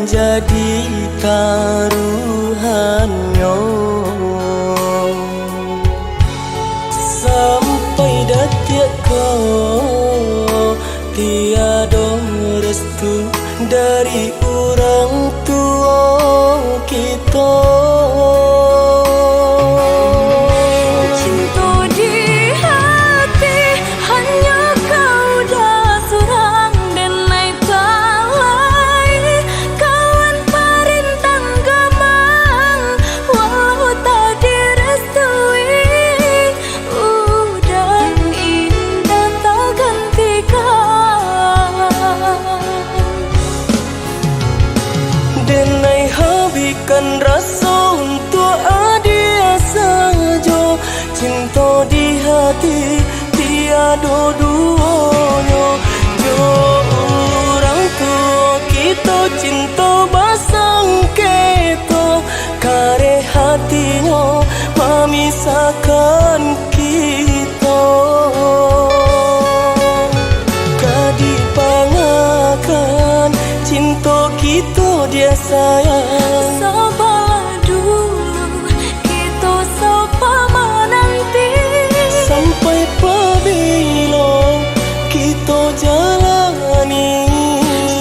menjadi taruhannya sampai detik kau tiada restu dari orang tua kita. Denai habiskan rasa untuk adia saja, cinta di hati tiada duanya. Jo orang tua kita cinta basang kita, kare hatinya memisahkan kita. Kadipangakan cinta kita dia sayang. Sabarlah dulu, kita sapa menanti sampai pabila kita jalani,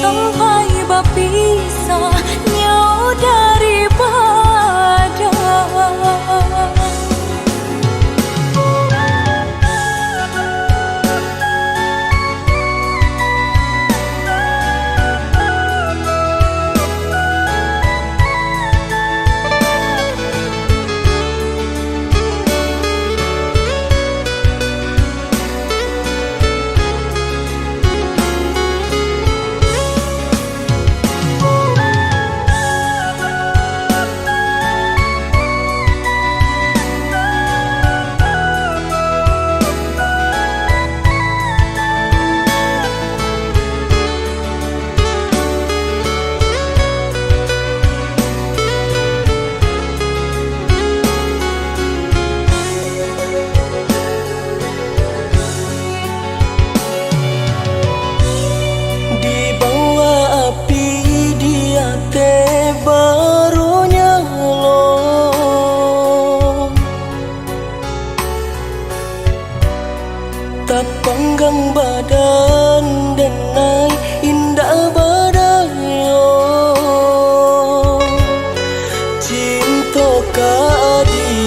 sampai berpisah nyawa daripada. Tak panggang badan denai indah badanya, cinta kadi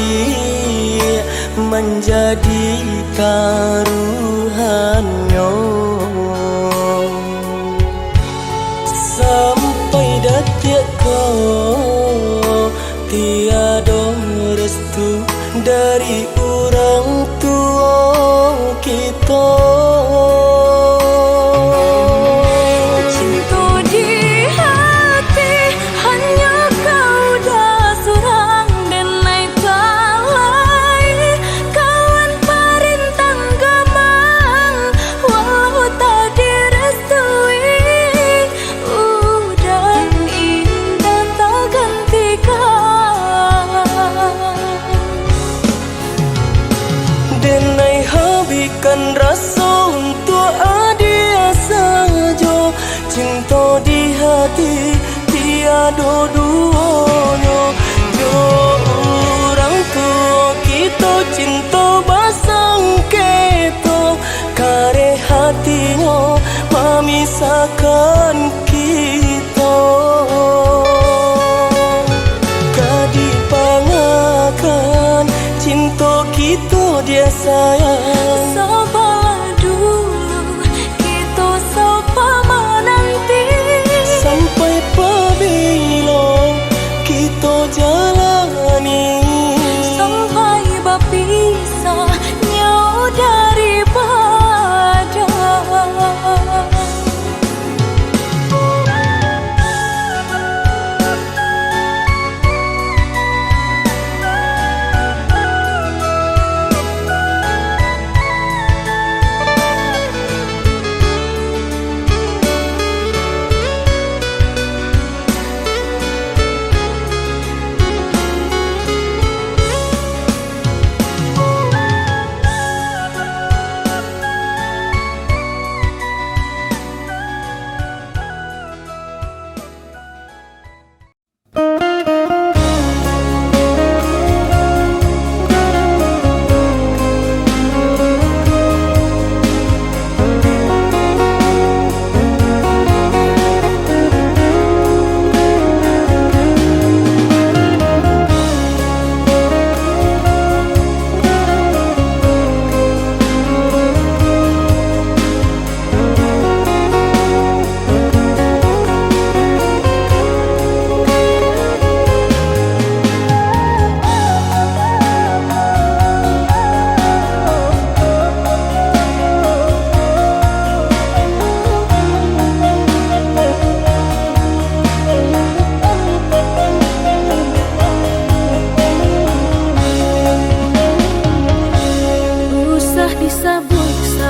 menjadi taruhannya sampai detik kau tiada restu dari orang tua kita. Cinta di hati hanya kau dah seorang denai talai, kawan perintang gamang walau tak direstui, dan indah tak gantikan. Denai habiskan rasa untuk adia saja, cinta di hati tiada duanya. Jo orang tua kita cinta basang kita, kare hatinya memisahkan kita. Kadipangakan cinta kita dia sayang. Sabarlah dulu, kita sapa menanti sampai pabila kita jalani, sampai berpisah nyawa daripada.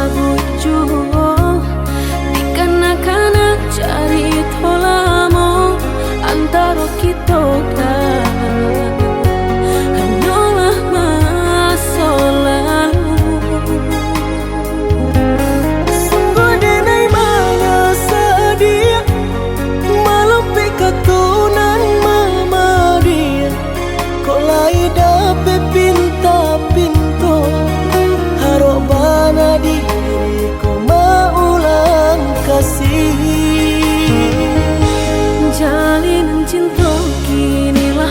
bucu dikanak-kana cari tolamo antara kita kan hanyalah masa lalu. Sungguh denai banyak sedia malampi ketunan mama dia kolai dape pinta-pinto harok bana diri ko maulang kasih. Jalinan cinta kinilah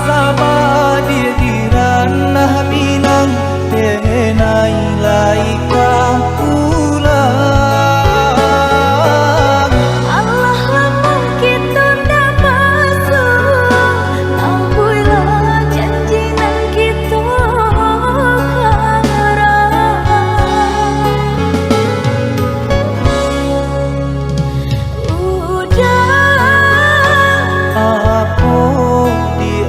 sama dia di ranah Minang tenai laika pulang. Allah lamun kita ndak masuk, nampuilah janji nang kita Aku di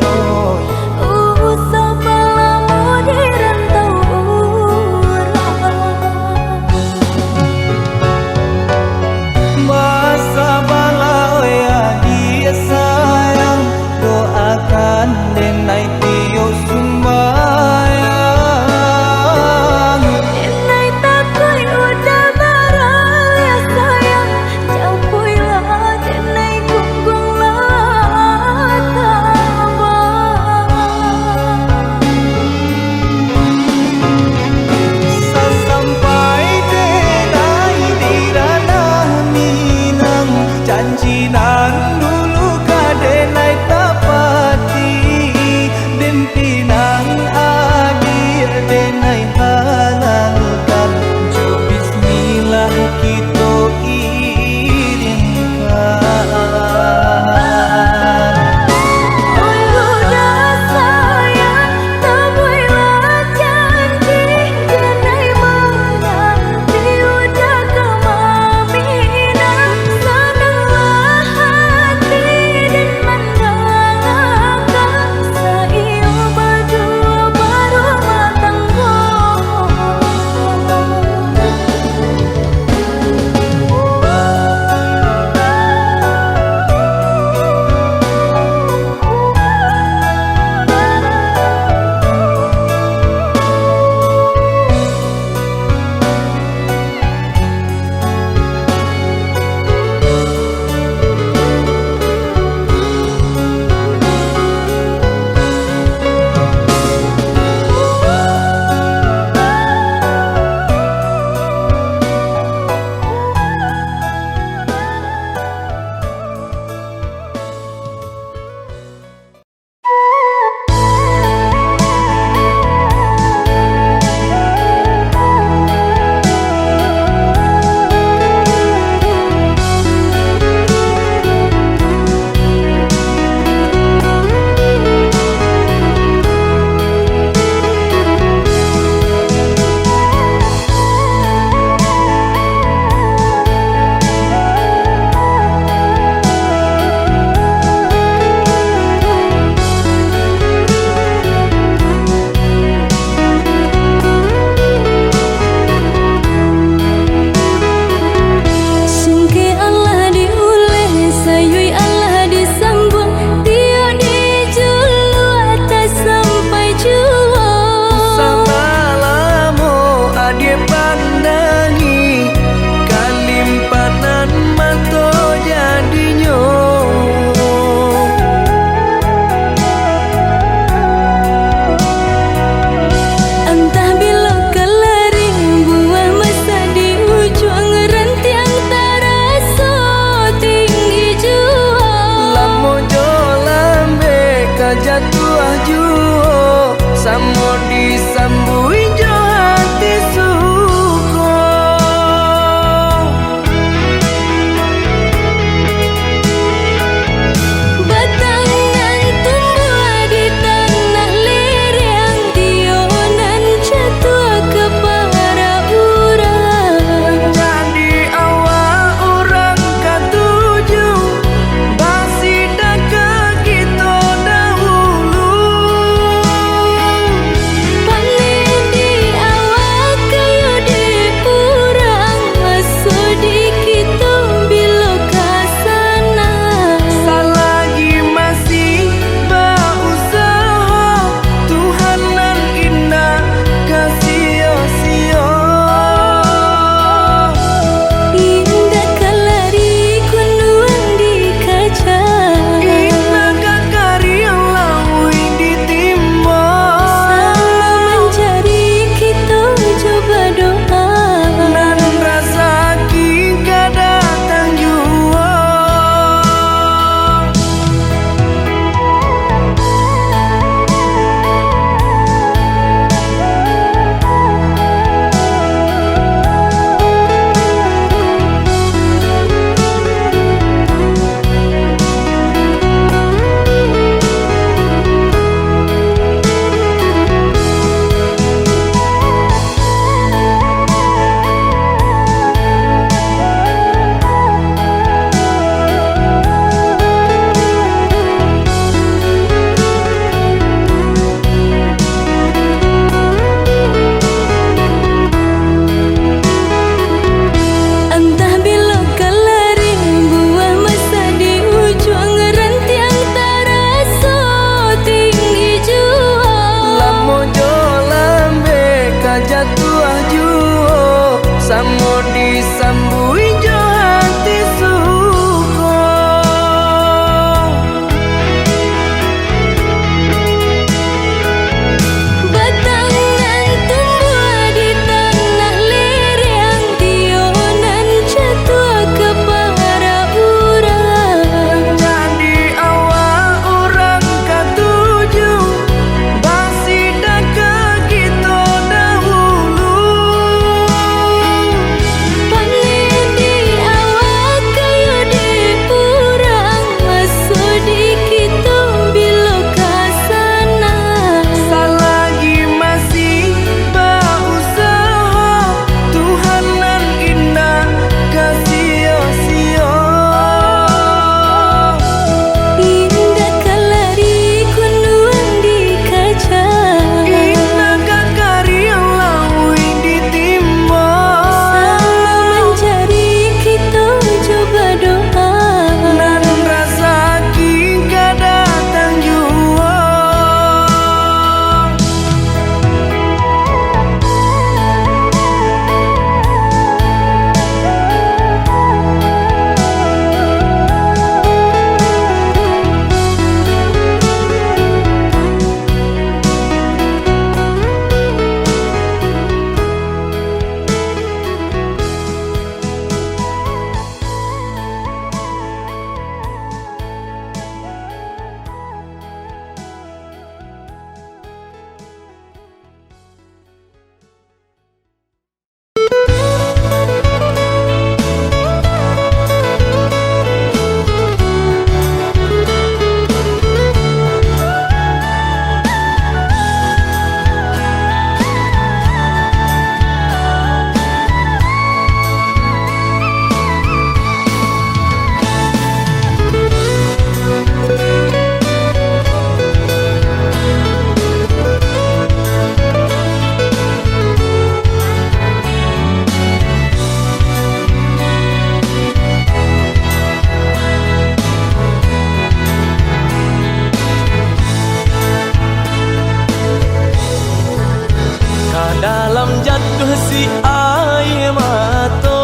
si air mata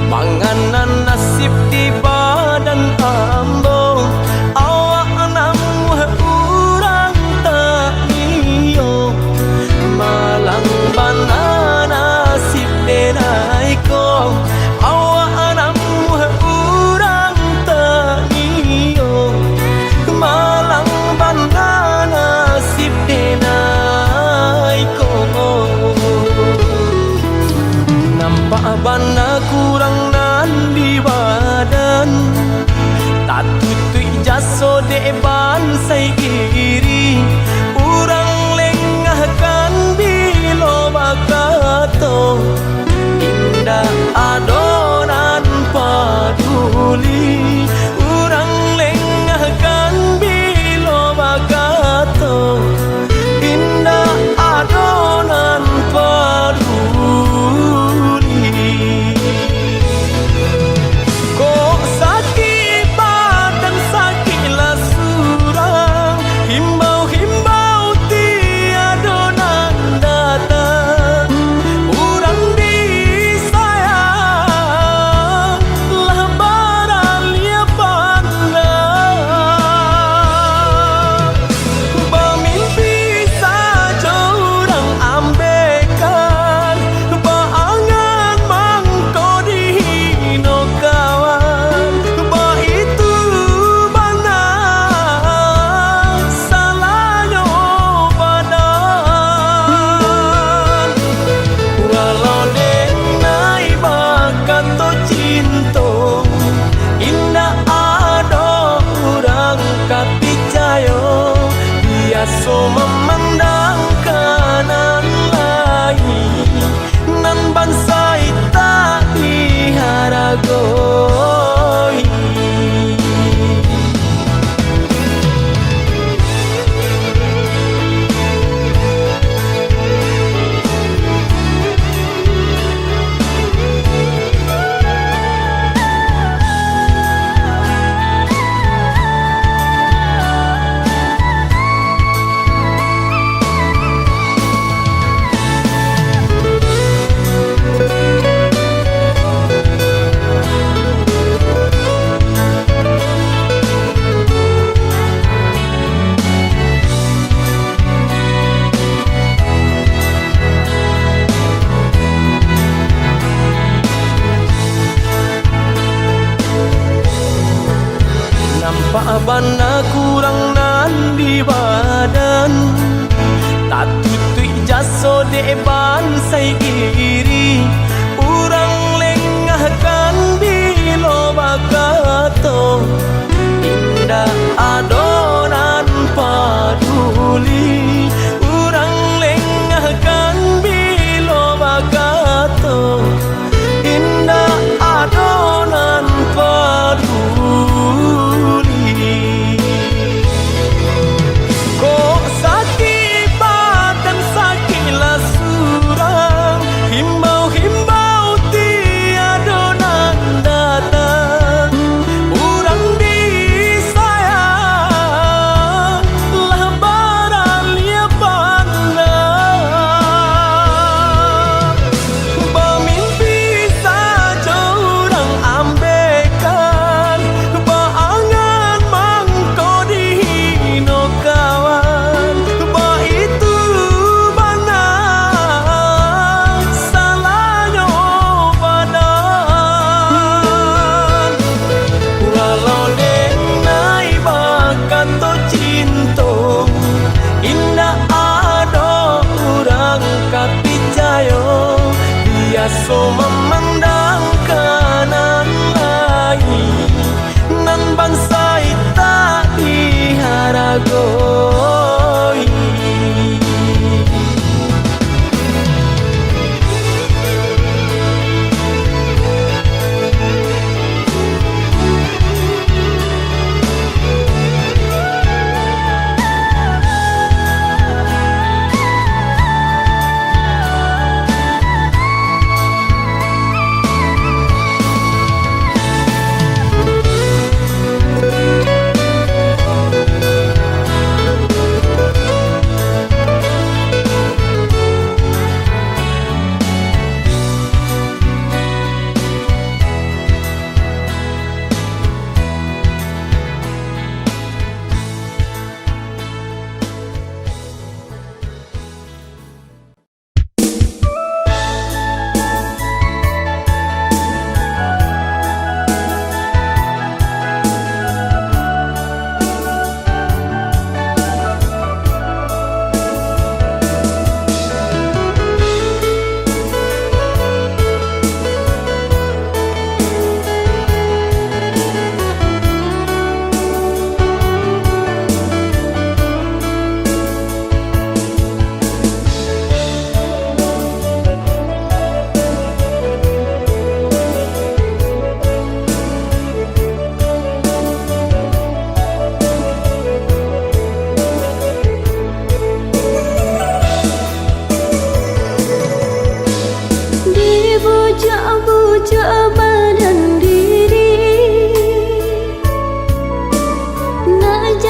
manganan nasib di badan ambo awak namu urang tak iyo malang bana nasib denai ko awak namu urang tak iyo malang bana nasib denai ko nampak bana kurang nan di badan tak tutui jaso deban sai iri urang lengahkan bilo bakato indah adonan paduli urang lengahkan bilo bakato indah adonan paduli kok sakit badan sakitlah surang himbau-himbau tiada nan datang urang disayang lah baralia pandang bermimpi saja urang ambekan baangan mangko dihino kawan ba itu bana salahnya badan walau denai bakato cinta indah ada urang kapicayo biasa memandang kanan lain nan bansai tak diharagoi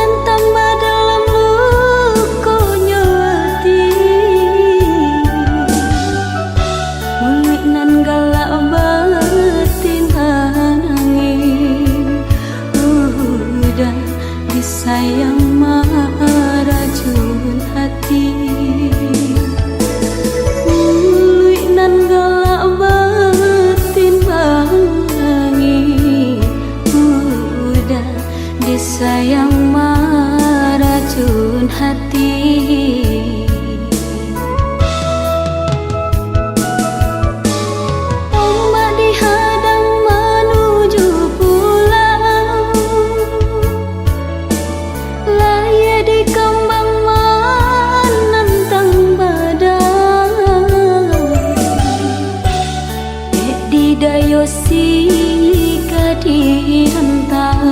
nan tambah dalam lukonya hati, mulik nan galak batin anangin udah disayang marajun hati, mulik nan galak batin anangin udah disayang marajun hati. Ombak dihadang menuju pulau, laya di kembang menantang badai, di dayosi kadirantau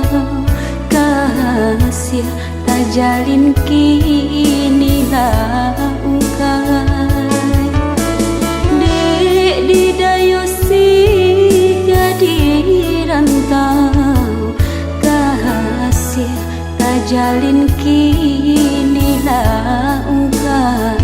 kasih tak jalin kini ungkai, dek di dayosi kadirantau kasih tak jalin kini ungkai.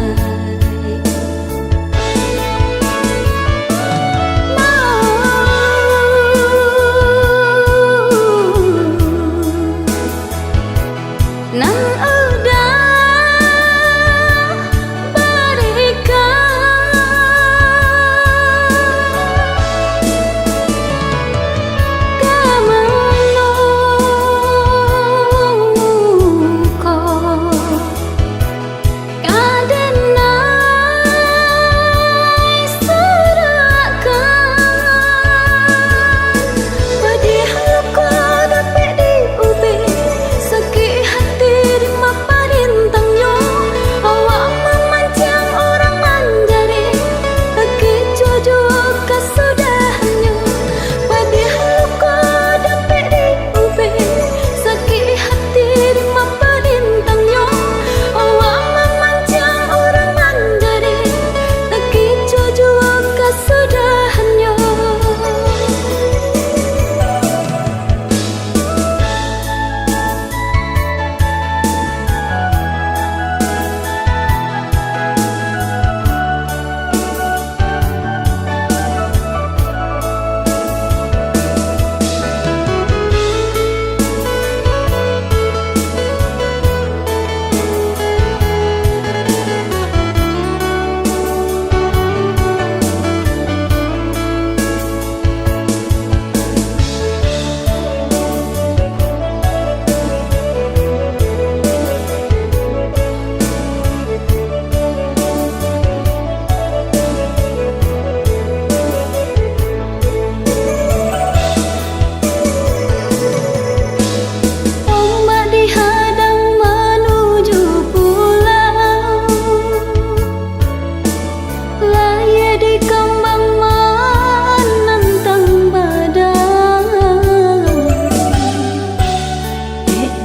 Nan udah berikan kemeluko kadenai serakan, pedih luka dapet di ubi, sakit hati rima parintangnya, awak memancang orang manjari, kecuju kesudahannya, pedih luka dapet di ubi, sakit hati rima parintangnya, awak memancang orang manjari, kecuju kesudahannya. Ombak dihadang menuju pulau, laya di kembang menantang badai,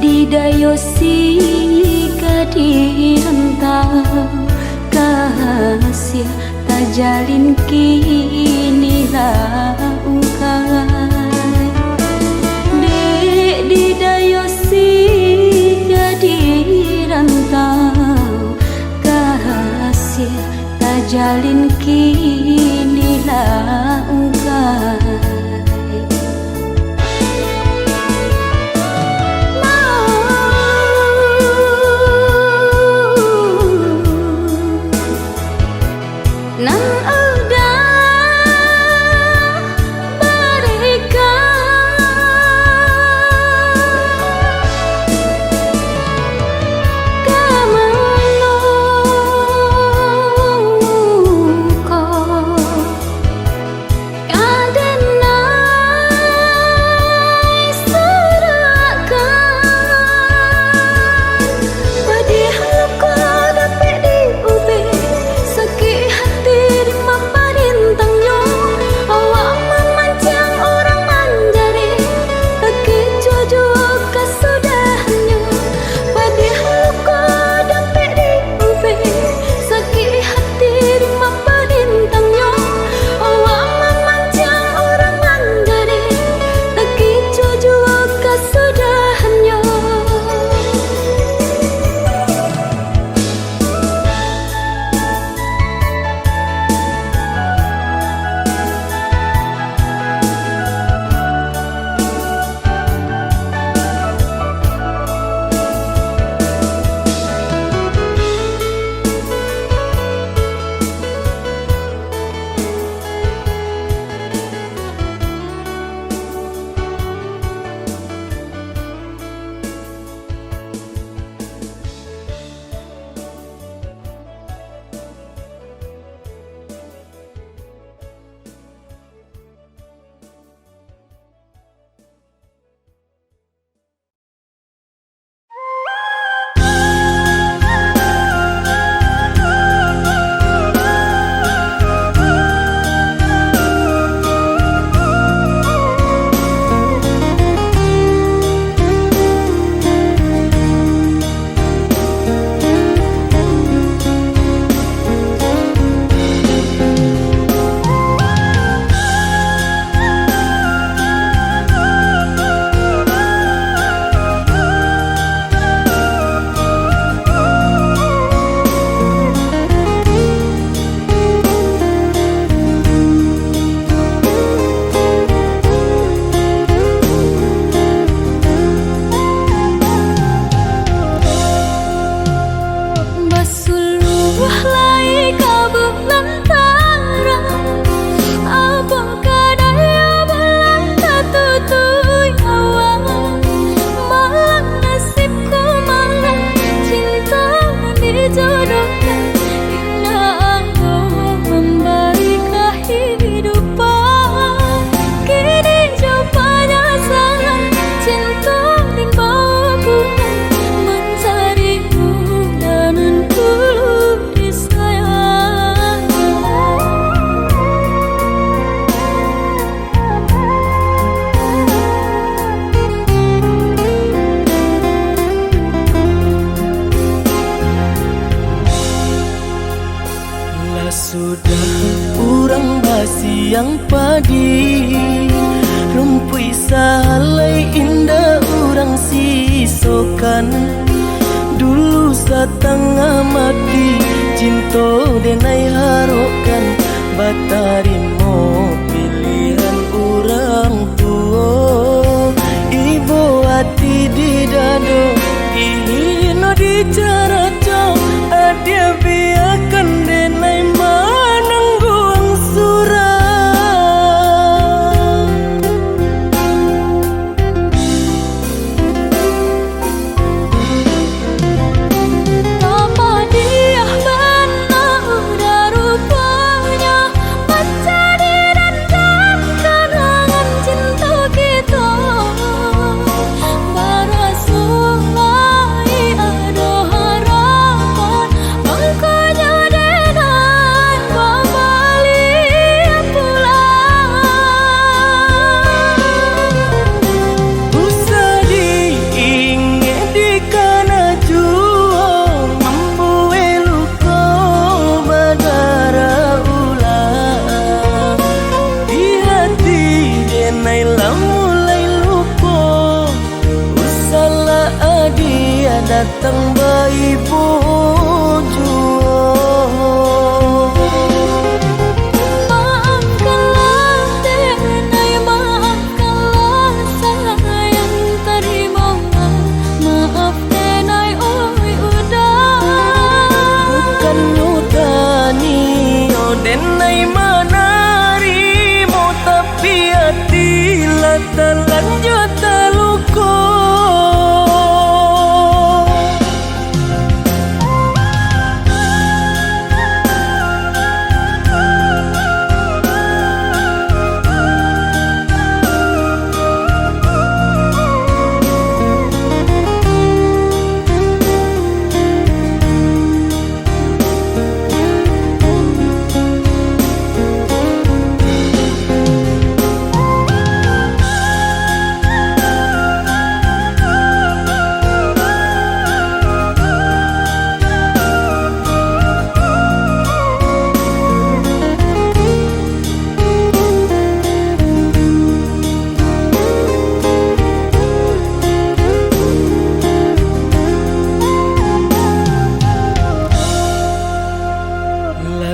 di dayosi kadirantau kasih tak jalin kini ungkai, dek di dayosi kadirantau kasih tak jalin kini ungkai. Nan udah berikan kemeluko kadenai siang padi rumpui salai indah urang sisokan dulu satengah mati cinto denai harokan batari mo pilihan urang tua ibu hati di dado ino di cara cok adia biarkan denai manangguang surah datang bayi bojo. Maafkanlah denai, maafkanlah sayang terima. Maaf denai oi udah. Bukan nyutani oh denai manarimo tapi hati lah terlanjut terluka.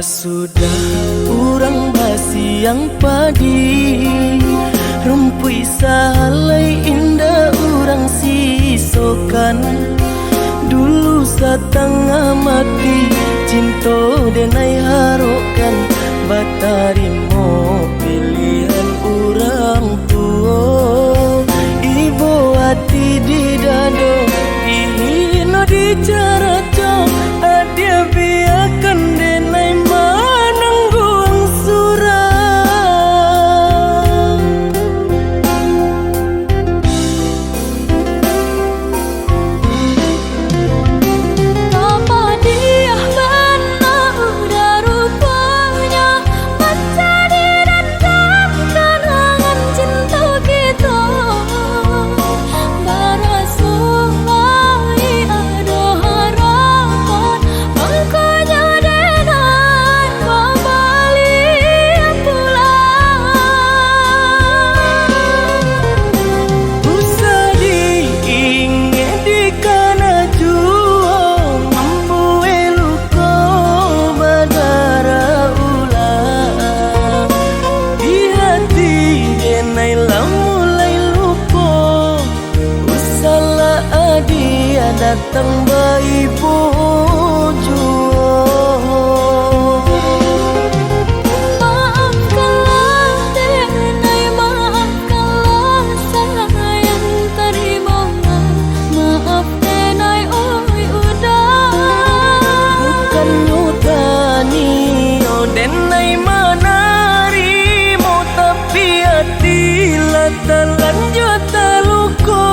Sudah urang basiang padi rumpui salai indah urang sisokan dulu satengah mati cinto denai harokan batari mo pilihan urang tua ibu hati di dado ino di cara cok adia biarkan denai manangguang surah. Apa dia benar udah rupanya mencari dan kenangan cinta kita. Barasulai ada harapan angkanya denai kembali pulang. Usah diingat di kana juang membuai luka badara ulang di hati denai lah mulai lupa. Usahlah adia datang bayi bojo. Maafkanlah denai, maafkanlah sayang terima. Maaf denai oi udah. Bukan nyutani oh denai manarimo tapi hati lah terlanjut terluka.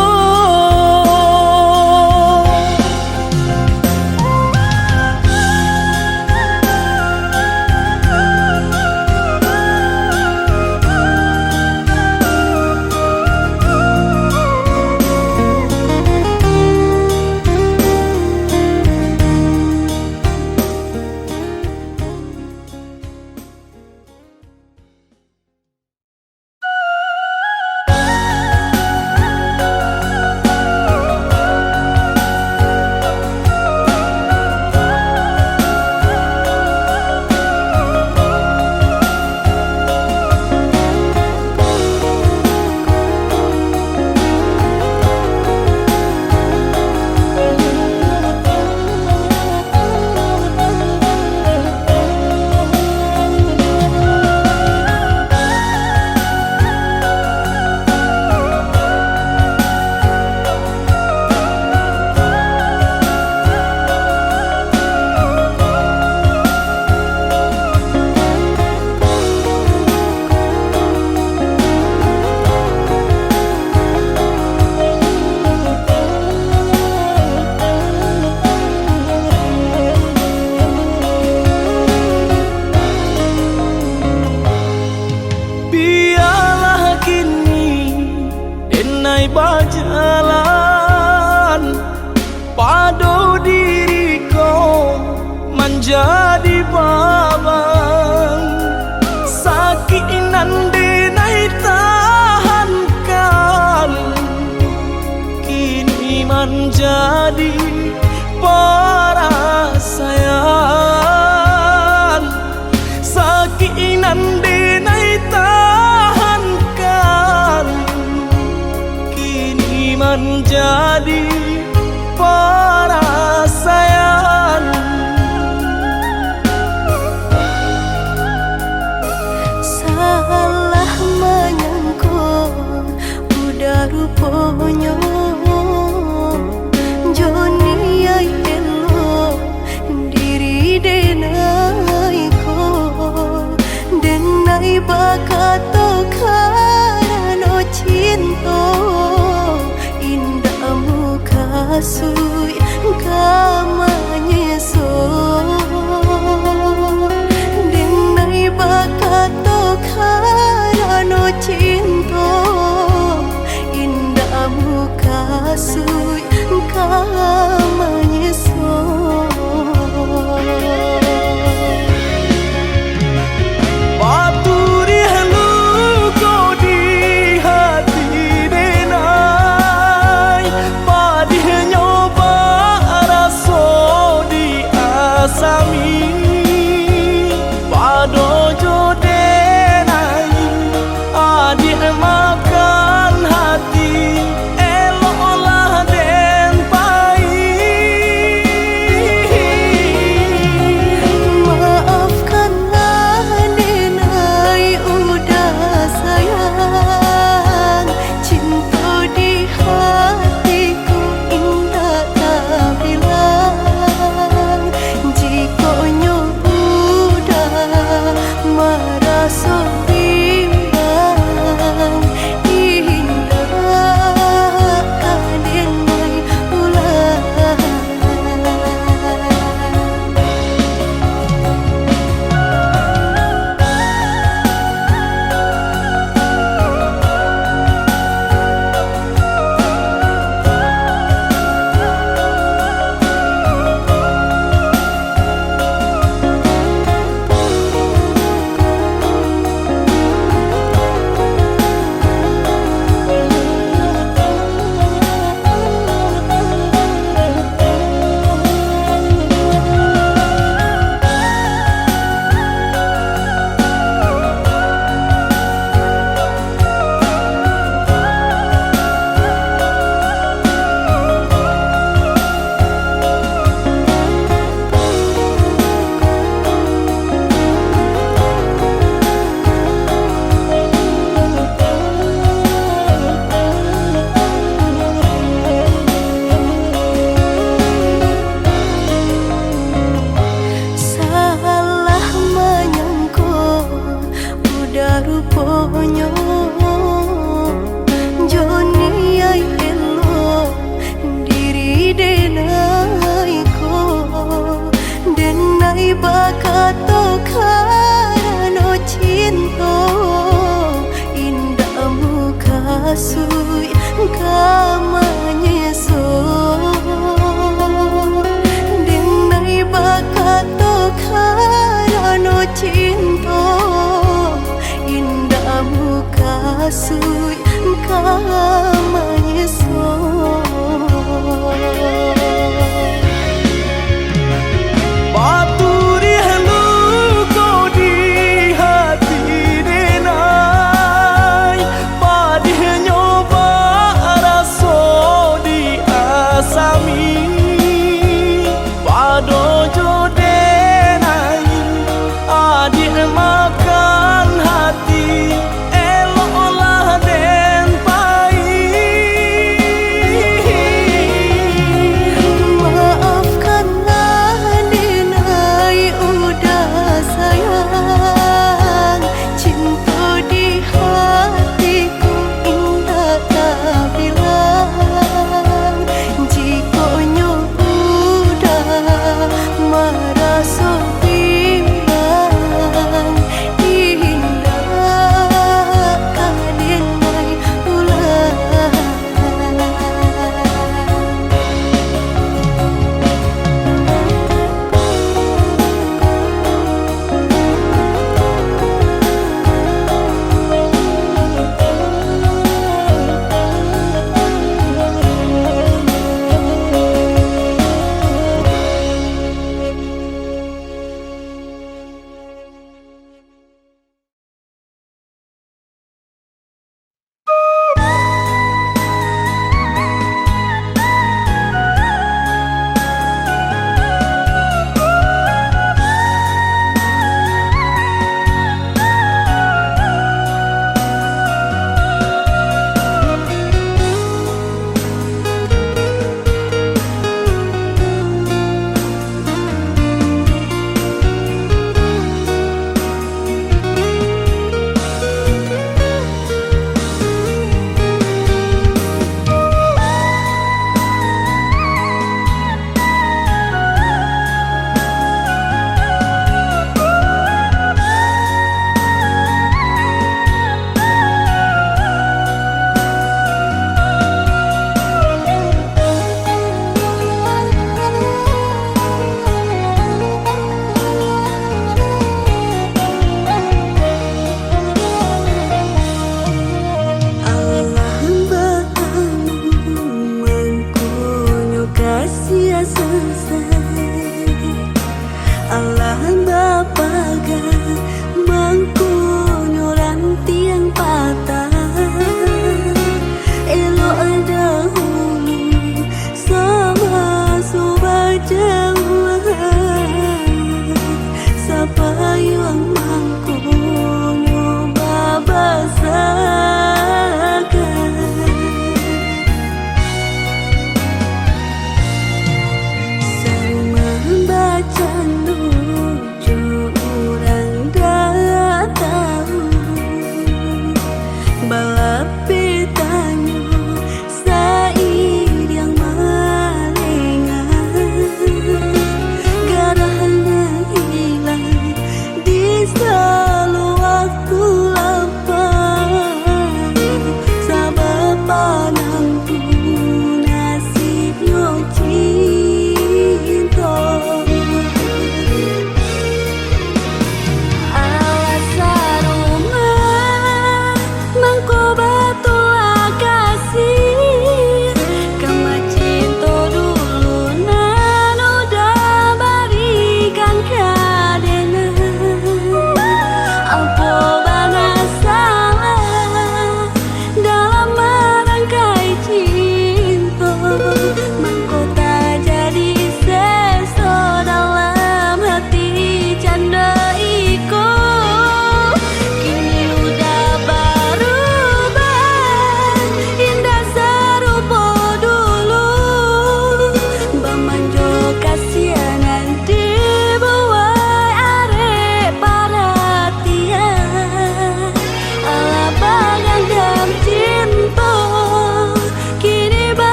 jadi babang sakit nande nai tahankan kini menjadi perasaan sakit nande nai tahankan kini menjadi perasaan. Salah menyangka udah rupanya Joni ay elo diri denai ko denai bakato karano cinta indah muka sui kamanya so denai bakato karano cinta indah muka sui kamanya so Paturi halu kau di hati denai Padih nyoba raso di asami Pado jo denai adik makan hati Eloklah den pai Maafkanlah denai udah sayang Cinta di hatiku indah tak bilang Jika udah merasa bimbang indah denai ulang Salah menyangka udah rupanya Joni ay elo diri denai ko denai bakato karano cinta indah muka sui kamanya so denai bakato karano cinta indah muka sui kamanya so Paturi halu kau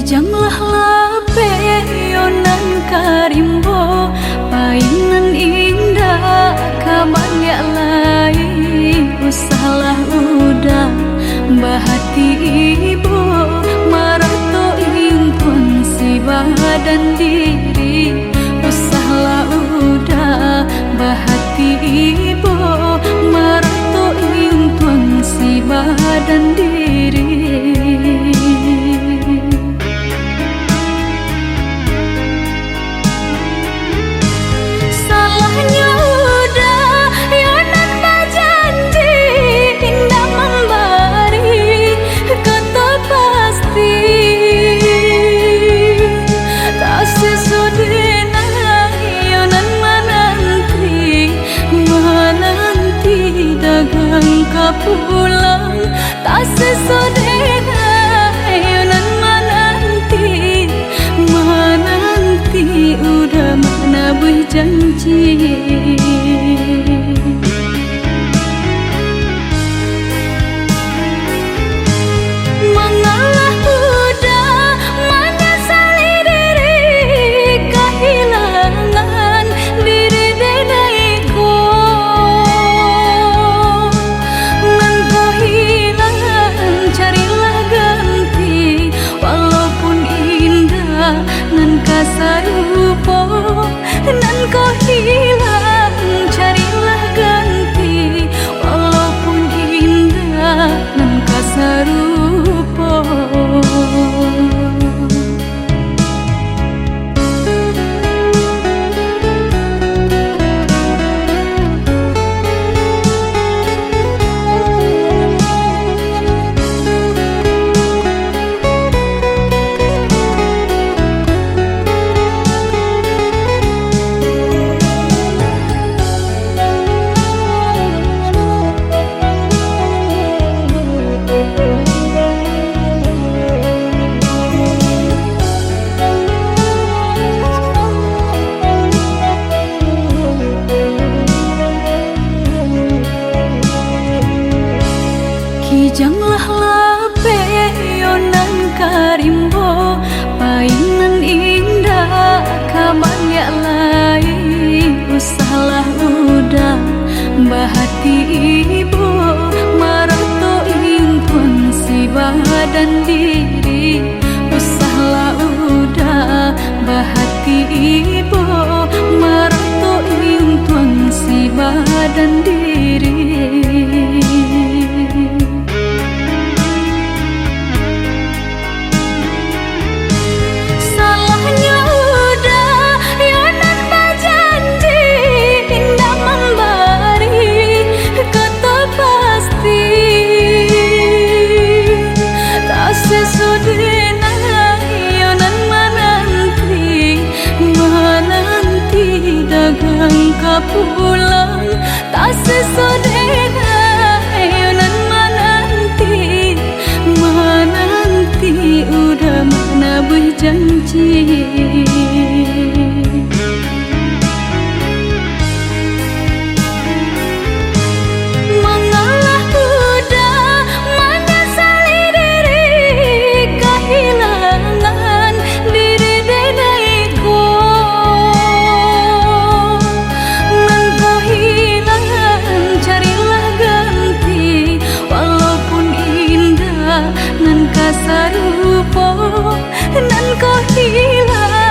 Kijanglah lape yonan karimbo painan indah kabanya lai usahlah udah bahati ibu marato impun si badan diri usahlah udah bahati ibu marato impun si badan diri. Pulang tak sesodena yonan menanti udah mana berjanji. Mengalah udah menyesali diri kehilangan diri denaiku. Nan kasarupo nan kau hilang carilah ganti walaupun indah nan kasarupo. Kijanglah lape yonan karimbo painan indah kabanya lai usahlah udah bahati ibu marato impun si badan diri usahlah udah bahati ibu marato impun si badan diri. Pulang tak sesodena yonan menanti udah mana berjanji. Mengalah udah menyesali diri kehilangan diri denaiku. Nan kasarupo nan kau hilang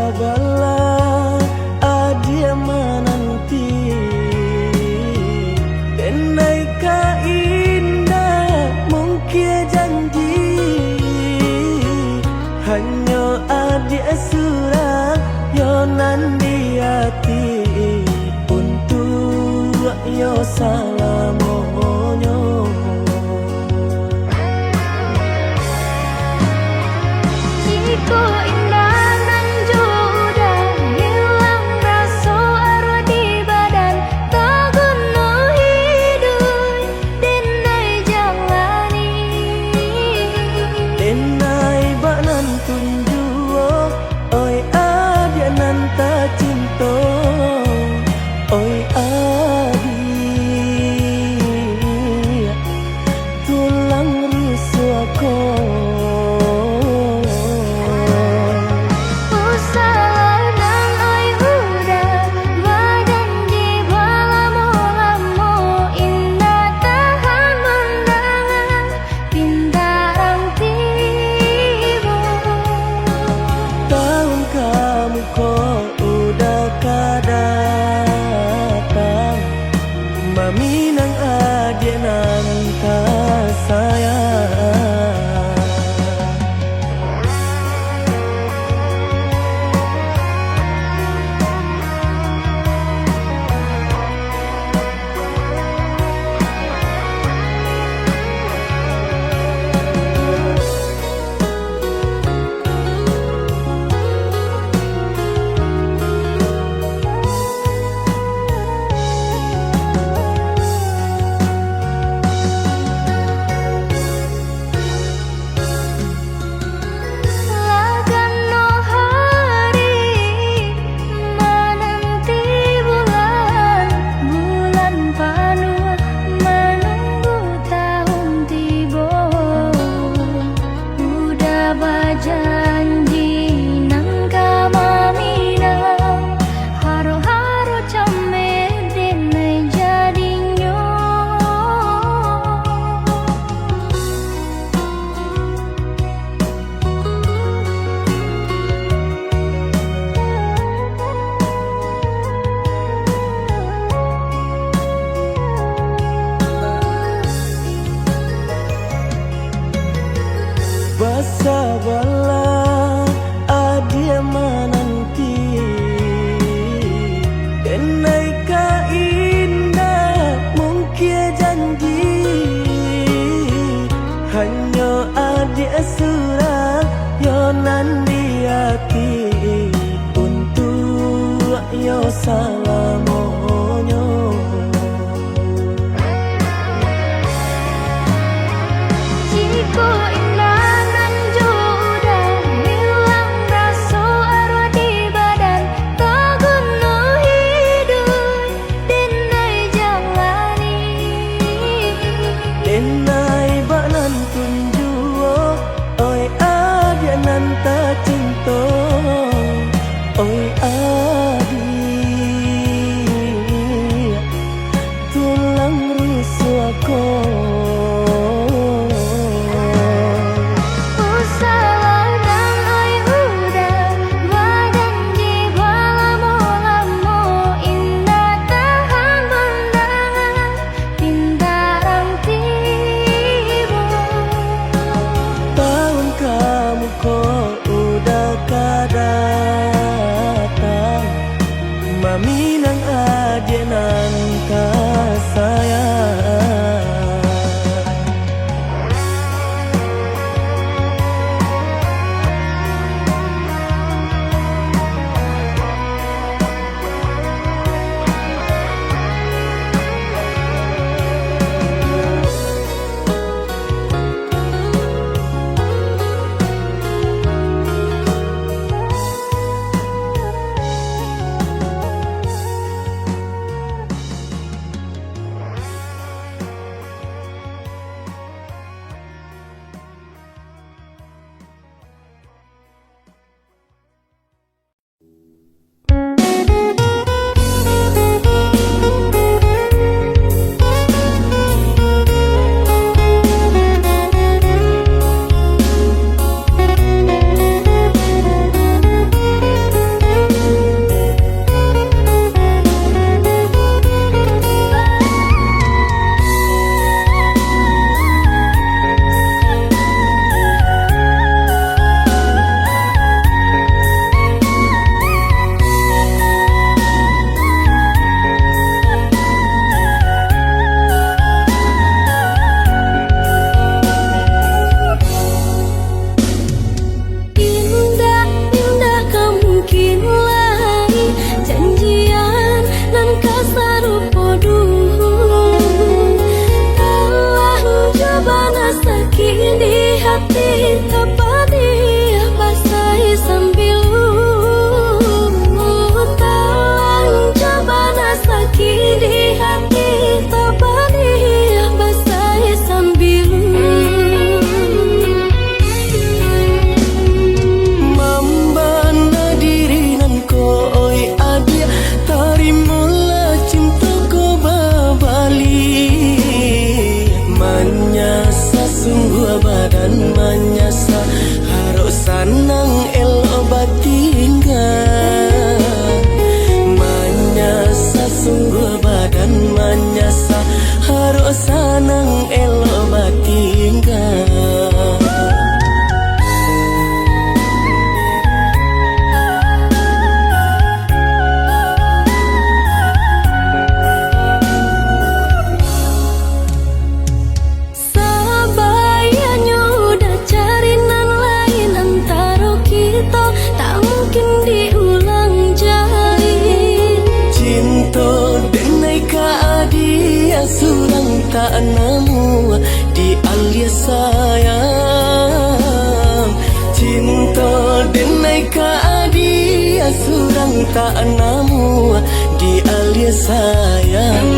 Bersabarlah adia menanti Denai ka indah mungkin janji Hanya adia surah yonan di hati Untuk yo salamonyo Jiko indah surang tak namu di alia sayang.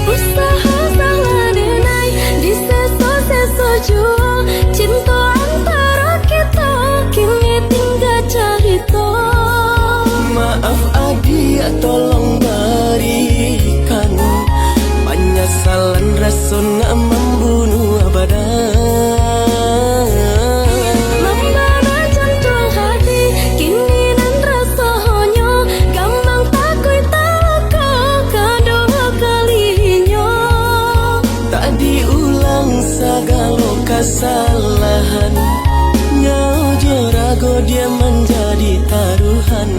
Usaha salah denai di seso jua cinta antara kita kini tinggal cerita. Maaf adik tolong berikan penyesalan rasa nak membunuh badan. Membara jantung hati kini nan rasa hanya gampang takut tak kedua kalinya. Tak diulang segala kesalahan, nyawa ragu dia menjadi taruhan.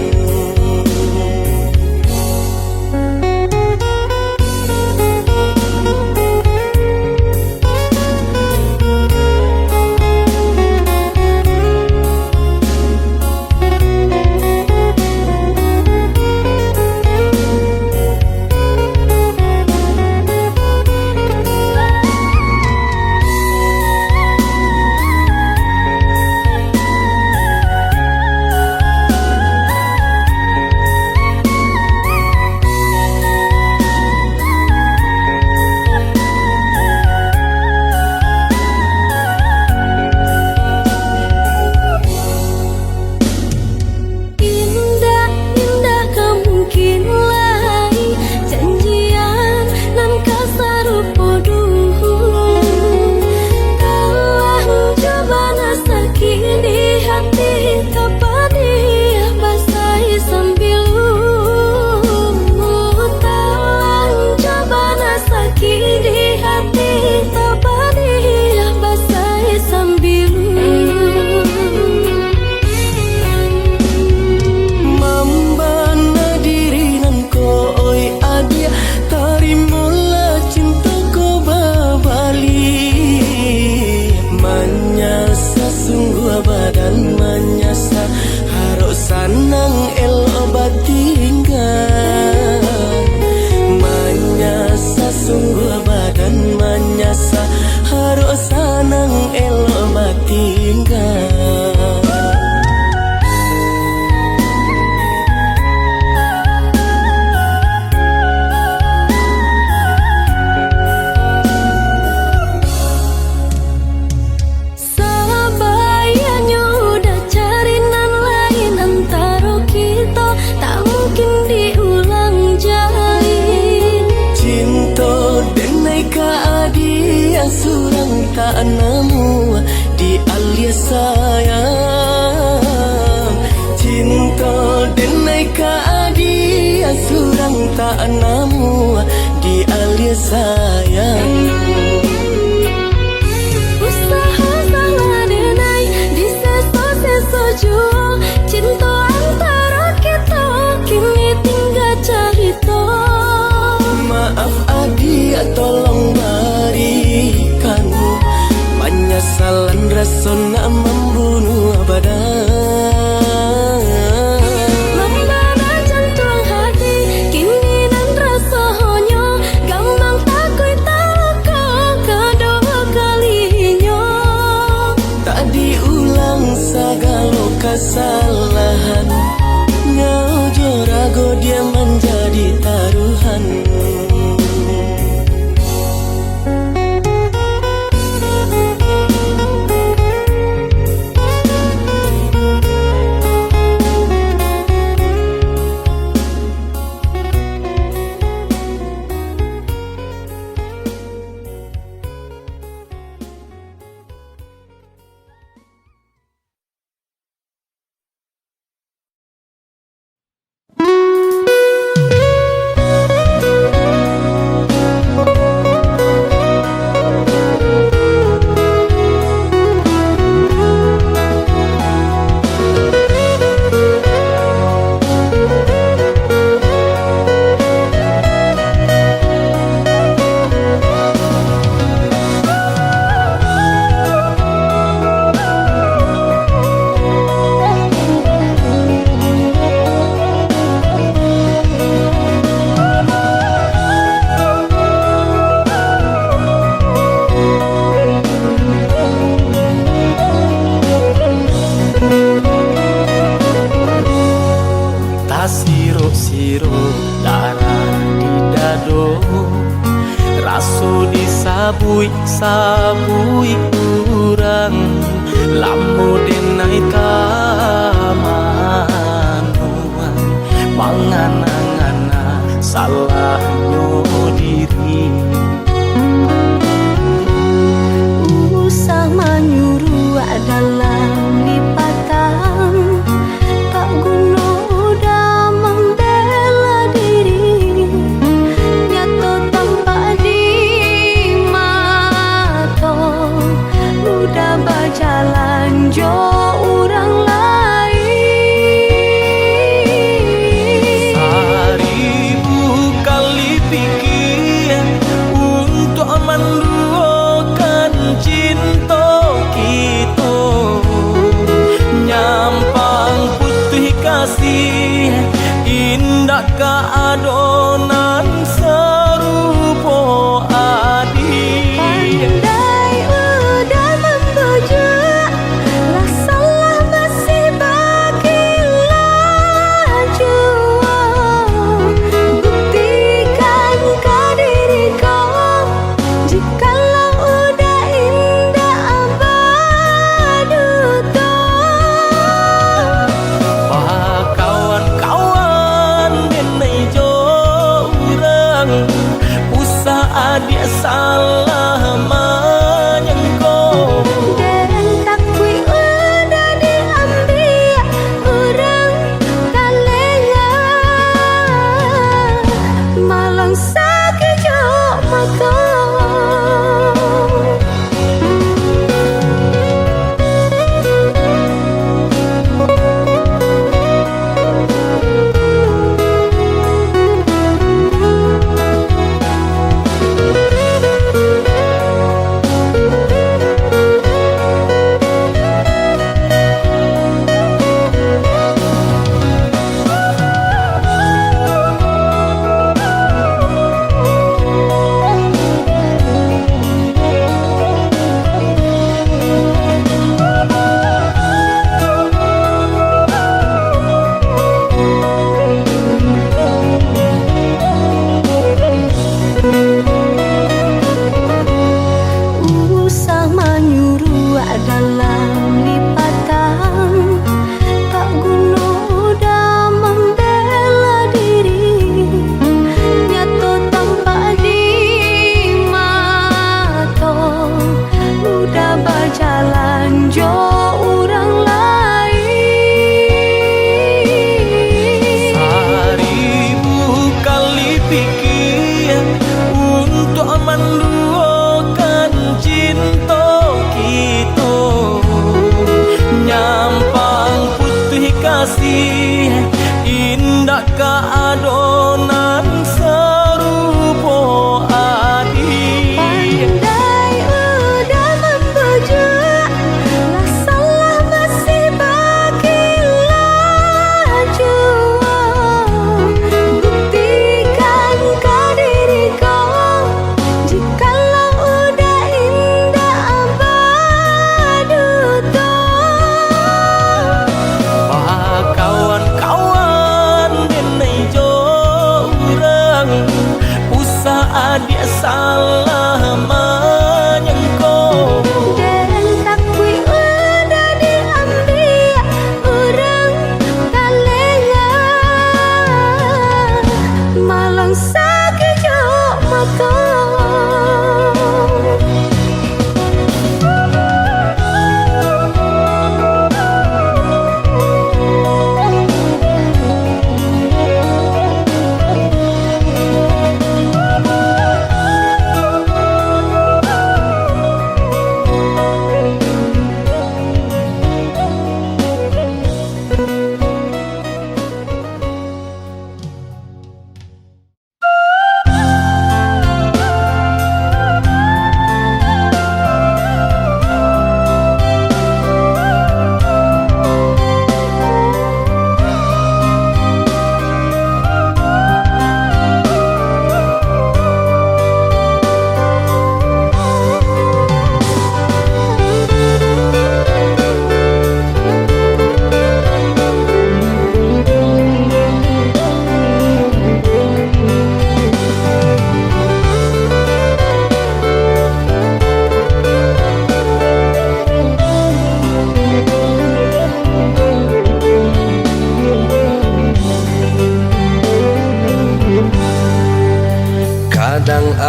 Badan menyasa harus sanang elo batinggal. Menyasa sungguh badan menyasa harus sanang elo batinggal. Surang tak nemu di alia sayang. Cinta denai ka dia surang tak nemu di alia sayang. Usaha salah denai di seso jua cinta antara kita kini tinggal cerita. Maaf adik tolong berikan penyesalan rasa nak membunuh badan. Membara jantung hati kini nan rasa hanya gampang takut tak kedua kalinya. Tak diulang segala kesalahan, nyawa ragu dia menjadi taruhan. siro darah di dado rasu disabui urang lamu denai kamanuan mangana-ngana salahnya diri usah menyuruh dalam lipatan tak guna udah membela diri nyato tanpa di mata udah berjalan jo orang lain seribu kali pikir untuk menduakan cinta kita nyampang putih kasih indah keadonan serupa adik pandai udah membujuk rasalah masih bagi laju buktikan ke diri kau jikalau udah indah abadu kawan-kawan denai jorang usah adik salah menyengkau dan takwi udah diambil orang kalengan malang sakit jauh makan usah menyuruh dalam lipatan tak guna udah membela diri nyato tanpa di mata udah berjalan jo orang lain seribu kali pikir untuk menduakan cinta kita nyampang putih kasih indah keadonan serupa adik pandai udah membujuk rasalah masih bagi laju buktikan ke diri kau jikalau udah indah abadu kawan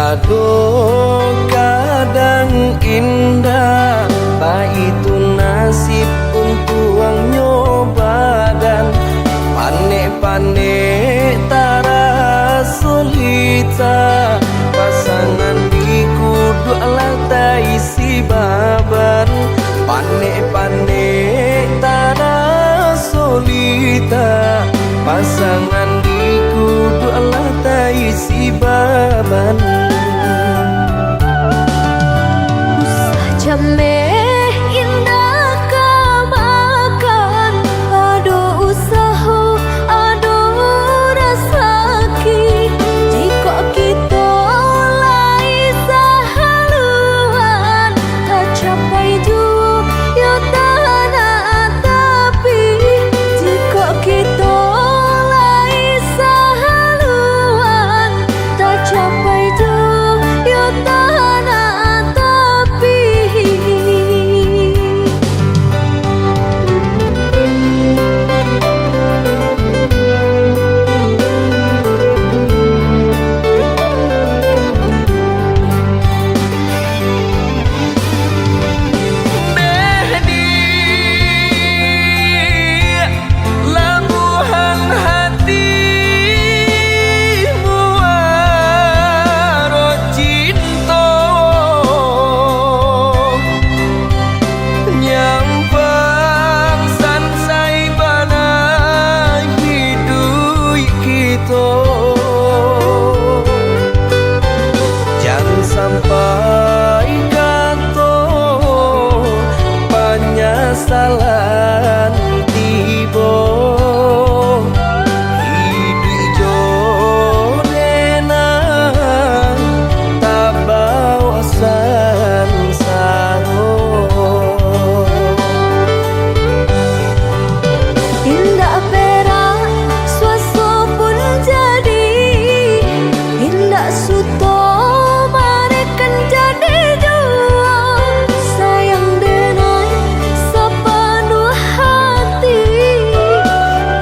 Aduh kadang indah, itu nasib untuk ang nyoba dan panek-panek tara solita. Pasangan di kudu alat isi baban, panek-panek tara solita. Pasangan di kudu alat isi baban. Jameh indah kamakan, aduh usaha, aduh rasaki. Jika kita lai sahaluan, tak capai juga tanah tapi. Jika kita lai sahaluan, tak capai juga tanah tapi. Labuhan hatimu aro cinta, nyampang sansai bana hidup kita. Jangan sampai kata penyesalan tiba. Hidup jorenan tak bawa sansaro. Indah perak suasa pun jadi, indah suto marekan jadi dua. Sayang denai sepenuh hati,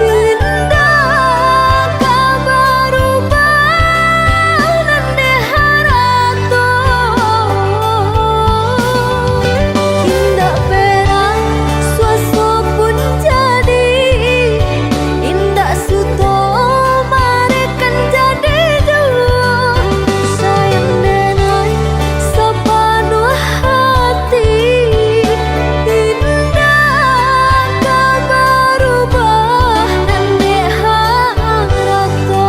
indah kabar ubah nande harato. Indah perak suasa pun jadi, indah suto marekan jadi dua. Sayang denai sepenuh hati, indah kabar ubah nande harato.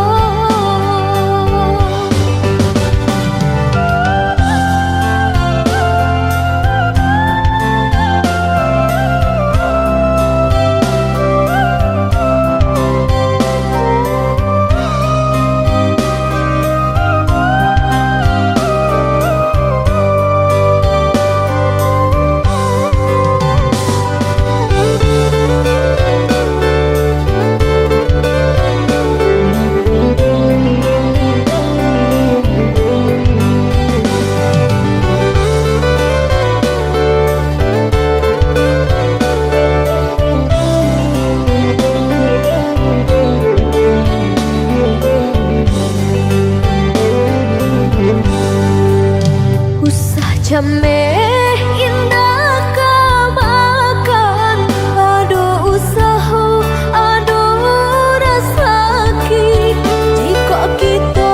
Usah jameh indah kamakan, aduh usaha, aduh rasaki. Jika kita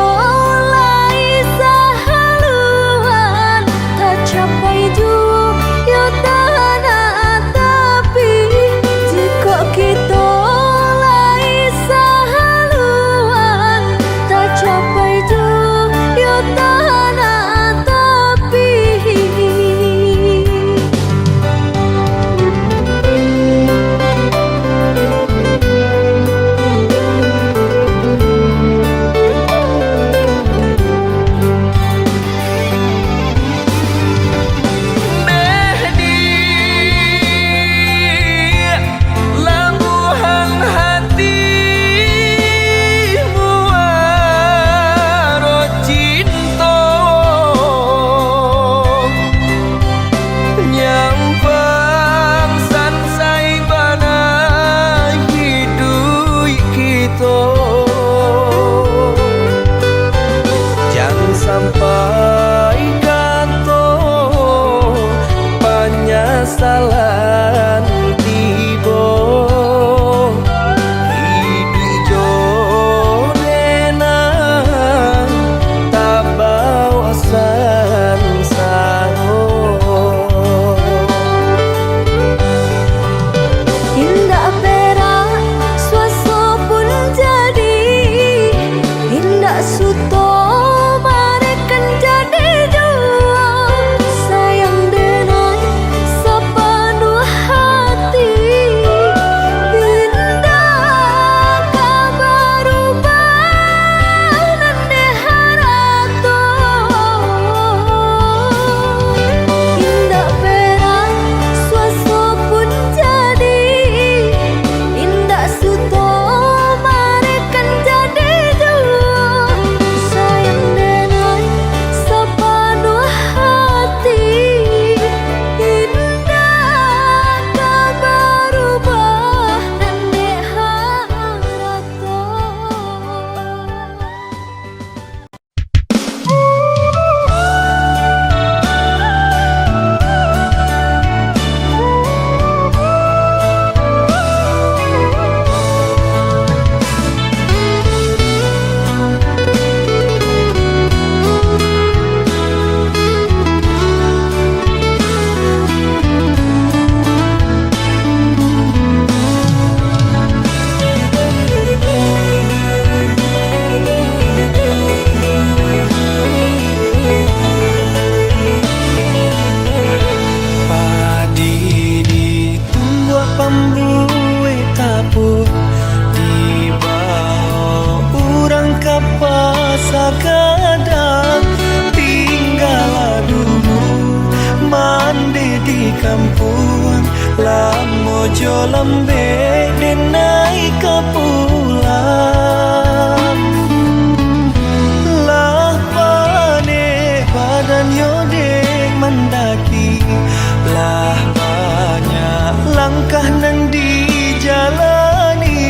lai sahaluan, tak capai juga tanah tapi. Jika kita lai sahaluan, tak capai juga tanah tapi. rasa kadang tinggal dulu mandi di kampung lamojo lambe denai ke pulang lah pane badan yodeng mendaki lah banyak langkah nan dijalani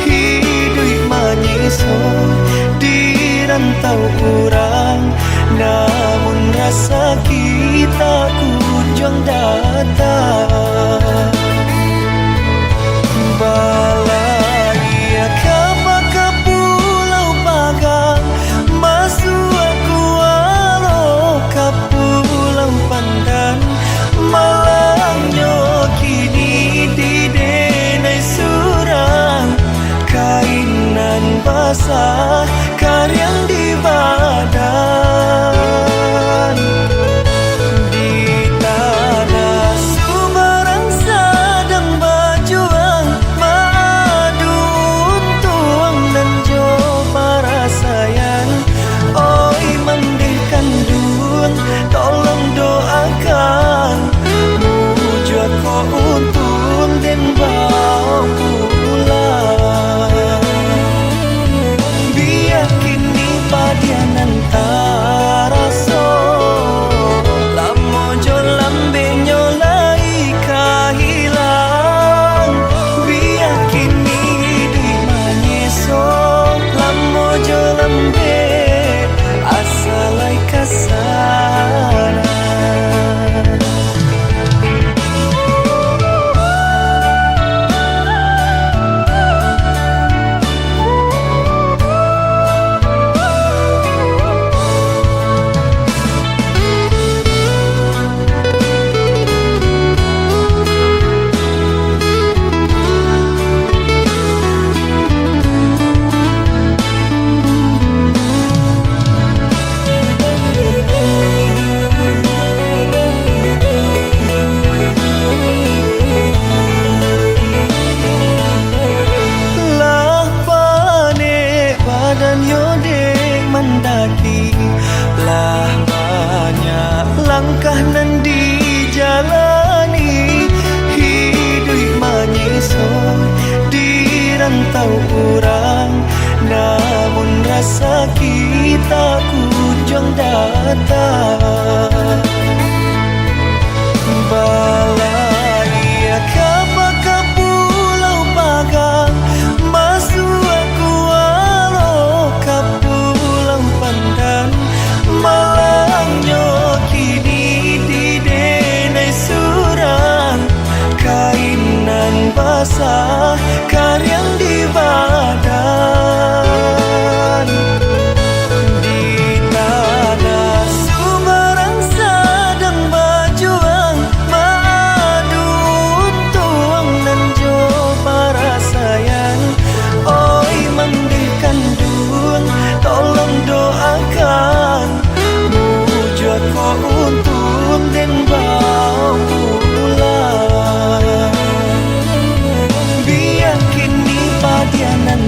hidup menyesul di rantau kurang namun rasa kita kunjung datang balai kama ke pulau Pagang masuk aku walau ke pulau Pandan malangnya kini di denai surang kainan basah karyang di badan di tanah Sumarang sedang berjuang madu tuang dan coba rasayan oi mandikan dun tolong doakan muju aku untun dan bawa pulang biar kini padianan taraso lamojo lambe nyolai kahilang biar kini di manyeso lamojo lambe asalai kasana dan yodeng mendaki lah banyak langkah nan dijalani hidup menyesul di rantau kurang namun rasa kita kunjung datang balai kama ke pulau Pagang masuk aku walau ke pulau Pandan malangnya kini di denai surang kainan basah karyang di badan di tanah Sumarang sedang berjuang madu tuang dan coba rasayan oi mandikan dun tolong doakan muju aku untun dan bawa pulang biar kini padianan